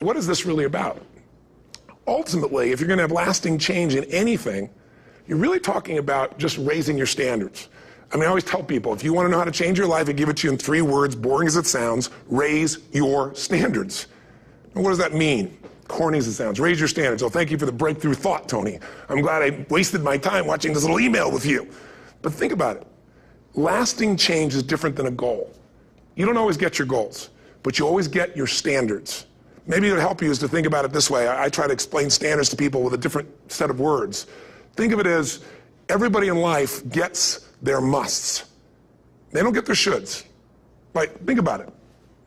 what is this really about? Ultimately, if you're going to have lasting change in anything, you're really talking about just raising your standards. I mean, I always tell people, if you want to know how to change your life, I give it to you in 3 words, boring as it sounds: raise your standards. And what does that mean? Corny as it sounds. Raise your standards. Oh, thank you for the breakthrough thought, Tony. I'm glad I wasted my time watching this little email with you. But think about it. Lasting change is different than a goal. You don't always get your goals, but you always get your standards. Maybe it would help you is to think about it this way. I try to explain standards to people with a different set of words. Think of it as everybody in life gets their musts. They don't get their shoulds. Like, think about it.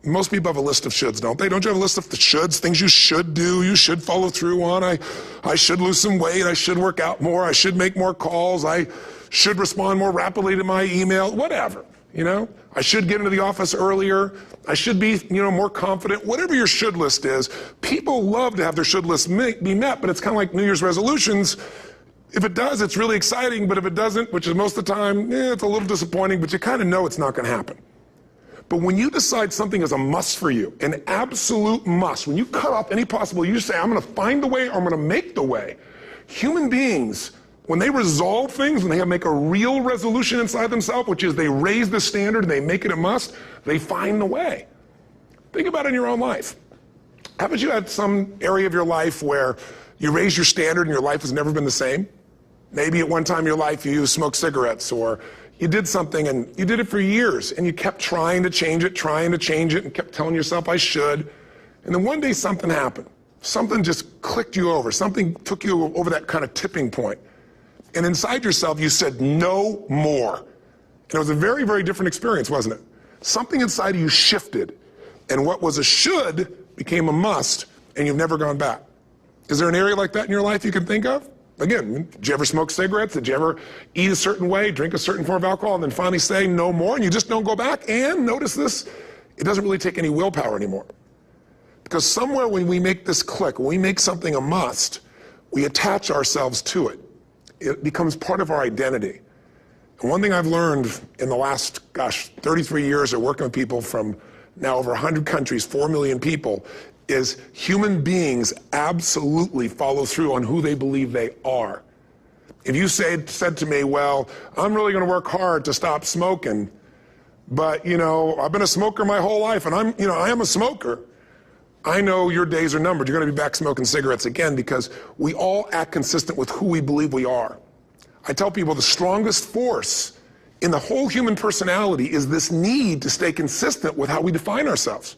Most people have a list of shoulds, don't they? Don't you have a list of the shoulds, things you should do, you should follow through on? I should lose some weight, I should work out more, I should make more calls, I should respond more rapidly to my email, whatever, you know? I should get into the office earlier, I should be, more confident. Whatever your should list is, people love to have their should list be met, but it's kind of like New Year's resolutions. If it does, it's really exciting, but if it doesn't, which is most of the time, it's a little disappointing, but you kind of know it's not going to happen. But when you decide something is a must for you, an absolute must, when you cut off any possible, you say, I'm going to find the way, or I'm going to make the way. Human beings, when they resolve things, when they make a real resolution inside themselves, which is they raise the standard and they make it a must, they find the way. Think about it in your own life. Haven't you had some area of your life where you raise your standard and your life has never been the same? Maybe at one time in your life you smoked cigarettes, or you did something and you did it for years and you kept trying to change it, and kept telling yourself, I should. And then one day something happened. Something just clicked you over. Something took you over that kind of tipping point. And inside yourself you said, no more. And it was a very, very different experience, wasn't it? Something inside of you shifted. And what was a should became a must, and you've never gone back. Is there an area like that in your life you can think of? Again, did you ever smoke cigarettes? Did you ever eat a certain way, drink a certain form of alcohol, and then finally say no more, and you just don't go back? And notice this, it doesn't really take any willpower anymore. Because somewhere when we make this click, when we make something a must, we attach ourselves to it. It becomes part of our identity. And one thing I've learned in the last, 33 years of working with people from now over 100 countries, 4 million people, is human beings absolutely follow through on who they believe they are. If you said to me, well, I'm really going to work hard to stop smoking, but I've been a smoker my whole life, and I am a smoker. I know your days are numbered. You're going to be back smoking cigarettes again, because we all act consistent with who we believe we are. I tell people the strongest force in the whole human personality is this need to stay consistent with how we define ourselves.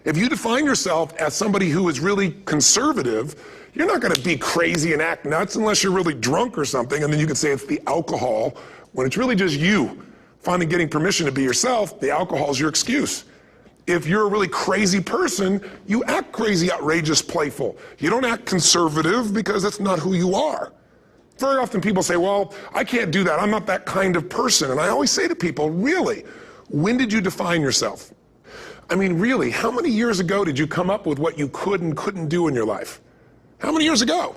If you define yourself as somebody who is really conservative, you're not going to be crazy and act nuts unless you're really drunk or something, and then you can say it's the alcohol, when it's really just you finally getting permission to be yourself. The alcohol is your excuse. If you're a really crazy person, you act crazy, outrageous, playful. You don't act conservative because that's not who you are. Very often people say, well, I can't do that. I'm not that kind of person. And I always say to people, really, when did you define yourself? I mean, really, how many years ago did you come up with what you could and couldn't do in your life? How many years ago?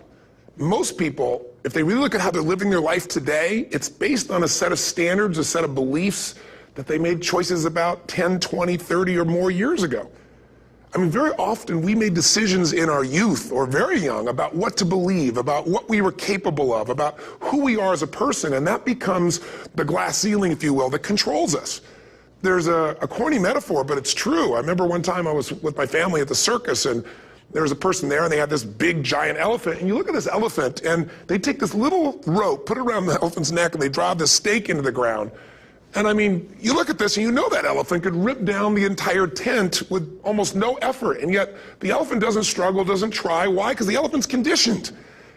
Most people, if they really look at how they're living their life today, it's based on a set of standards, a set of beliefs that they made choices about 10, 20, 30 or more years ago. I mean, very often we made decisions in our youth or very young about what to believe, about what we were capable of, about who we are as a person, and that becomes the glass ceiling, if you will, that controls us. There's a corny metaphor, but it's true. I remember one time I was with my family at the circus, and there was a person there, and they had this big, giant elephant. And you look at this elephant, and they take this little rope, put it around the elephant's neck, and they drive this stake into the ground. And I mean, you look at this, and you know that elephant could rip down the entire tent with almost no effort. And yet, the elephant doesn't struggle, doesn't try. Why? Because the elephant's conditioned.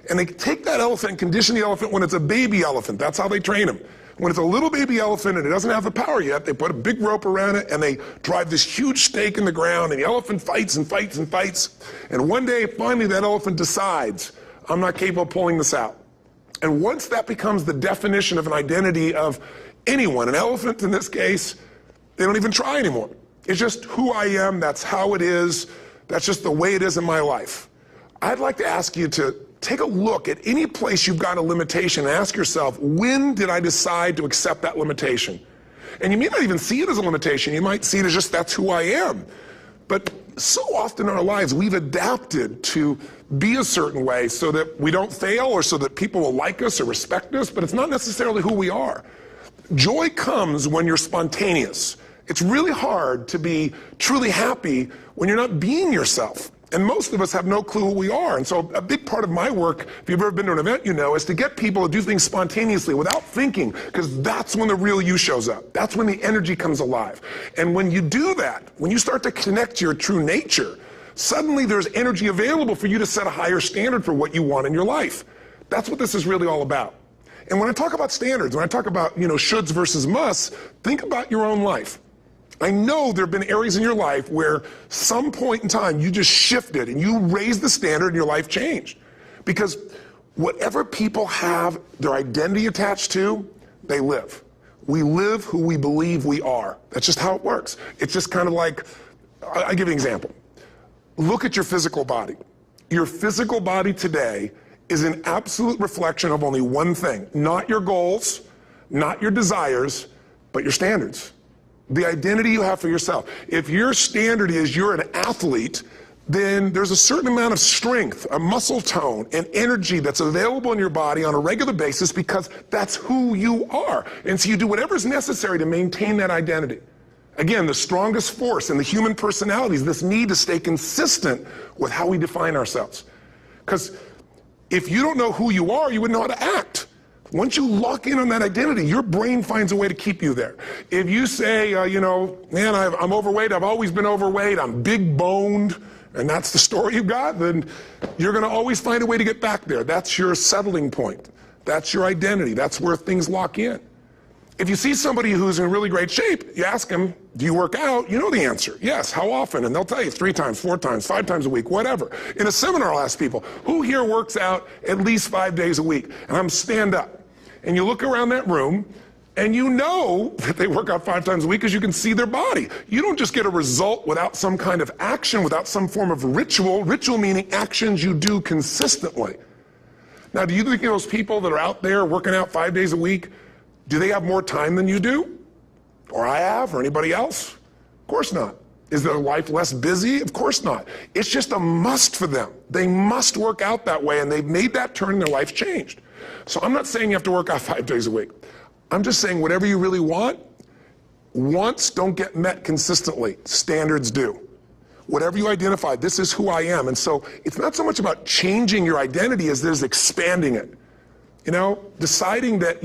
And they take that elephant and condition the elephant when it's a baby elephant. That's how they train him. When it's a little baby elephant and it doesn't have the power yet, they put a big rope around it and they drive this huge stake in the ground, and the elephant fights and fights and fights. And one day, finally, that elephant decides, I'm not capable of pulling this out. And once that becomes the definition of an identity of anyone, an elephant in this case, they don't even try anymore. It's just who I am, that's how it is, that's just the way it is in my life. I'd like to ask you to take a look at any place you've got a limitation and ask yourself, when did I decide to accept that limitation? And you may not even see it as a limitation. You might see it as just that's who I am. But so often in our lives, we've adapted to be a certain way so that we don't fail or so that people will like us or respect us, but it's not necessarily who we are. Joy comes when you're spontaneous. It's really hard to be truly happy when you're not being yourself. And most of us have no clue who we are. And so a big part of my work, if you've ever been to an event, you know, is to get people to do things spontaneously without thinking, because that's when the real you shows up. That's when the energy comes alive. And when you do that, when you start to connect to your true nature, suddenly there's energy available for you to set a higher standard for what you want in your life. That's what this is really all about. And when I talk about standards, when I talk about, shoulds versus musts, think about your own life. I know there have been areas in your life where some point in time you just shifted and you raised the standard and your life changed. Because whatever people have their identity attached to, they live. We live who we believe we are. That's just how it works. It's just kind of like, I'll give you an example. Look at your physical body. Your physical body today is an absolute reflection of only one thing. Not your goals, not your desires, but your standards. The identity you have for yourself. If your standard is you're an athlete, then there's a certain amount of strength, a muscle tone, and energy that's available in your body on a regular basis because that's who you are. And so you do whatever's necessary to maintain that identity. Again, the strongest force in the human personality is this need to stay consistent with how we define ourselves. Because if you don't know who you are, you wouldn't know how to act. Once you lock in on that identity, your brain finds a way to keep you there. If you say, man, I'm overweight, I've always been overweight, I'm big boned, and that's the story you've got, then you're going to always find a way to get back there. That's your settling point. That's your identity. That's where things lock in. If you see somebody who's in really great shape, you ask them, do you work out? You know the answer. Yes. How often? And they'll tell you 3 times, 4 times, 5 times a week, whatever. In a seminar, I'll ask people, who here works out at least 5 days a week? And I'm stand up. And you look around that room, and you know that they work out 5 times a week because you can see their body. You don't just get a result without some kind of action, without some form of ritual. Ritual meaning actions you do consistently. Now, do you think those people that are out there working out 5 days a week, do they have more time than you do? Or I have, or anybody else? Of course not. Is their life less busy? Of course not. It's just a must for them. They must work out that way, and they've made that turn and their life's changed. So I'm not saying you have to work out 5 days a week. I'm just saying whatever you really want, wants don't get met consistently. Standards do. Whatever you identify, this is who I am. And so it's not so much about changing your identity as it is expanding it. Deciding that,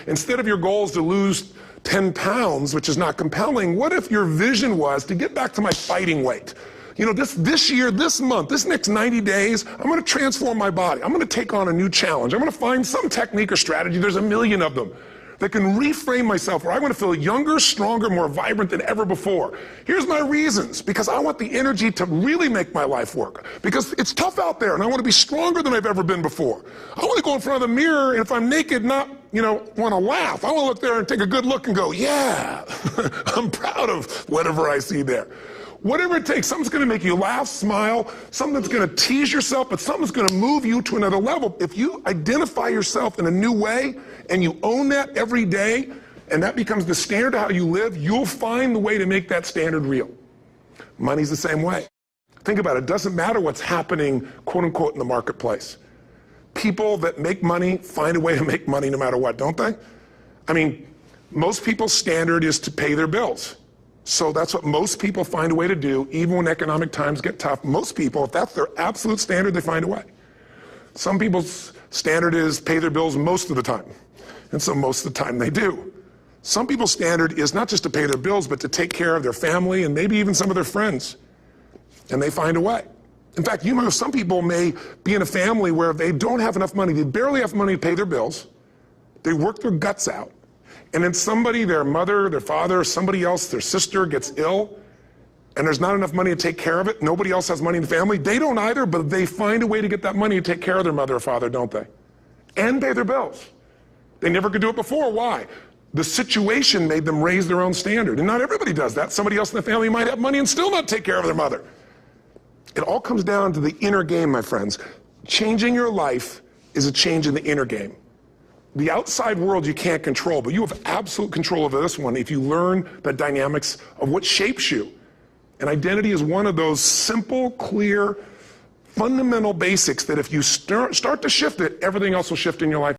instead of your goals to lose 10 pounds, which is not compelling, what if your vision was to get back to my fighting weight? This year, this month, this next 90 days, I'm going to transform my body. I'm going to take on a new challenge. I'm going to find some technique or strategy, there's a million of them, that can reframe myself where I want to feel younger, stronger, more vibrant than ever before. Here's my reasons. Because I want the energy to really make my life work. Because it's tough out there, and I want to be stronger than I've ever been before. I want to go in front of the mirror, and if I'm naked, not, want to laugh. I want to look there and take a good look and go, yeah, I'm proud of whatever I see there. Whatever it takes, something's going to make you laugh, smile, something's going to tease yourself, but something's going to move you to another level. If you identify yourself in a new way and you own that every day, and that becomes the standard of how you live, you'll find the way to make that standard real. Money's the same way. Think about it. It doesn't matter what's happening, quote unquote, in the marketplace. People that make money find a way to make money no matter what, don't they? I mean, most people's standard is to pay their bills. So that's what most people find a way to do, even when economic times get tough. Most people, if that's their absolute standard, they find a way. Some people's standard is pay their bills most of the time. And so most of the time they do. Some people's standard is not just to pay their bills, but to take care of their family and maybe even some of their friends. And they find a way. In fact, some people may be in a family where they don't have enough money. They barely have money to pay their bills. They work their guts out. And then somebody, their mother, their father, somebody else, their sister gets ill, and there's not enough money to take care of it. Nobody else has money in the family. They don't either, but they find a way to get that money to take care of their mother or father, don't they? And pay their bills. They never could do it before. Why? The situation made them raise their own standard. And not everybody does that. Somebody else in the family might have money and still not take care of their mother. It all comes down to the inner game, my friends. Changing your life is a change in the inner game. The outside world you can't control, but you have absolute control over this one if you learn the dynamics of what shapes you. And identity is one of those simple, clear, fundamental basics that if you start to shift it, everything else will shift in your life.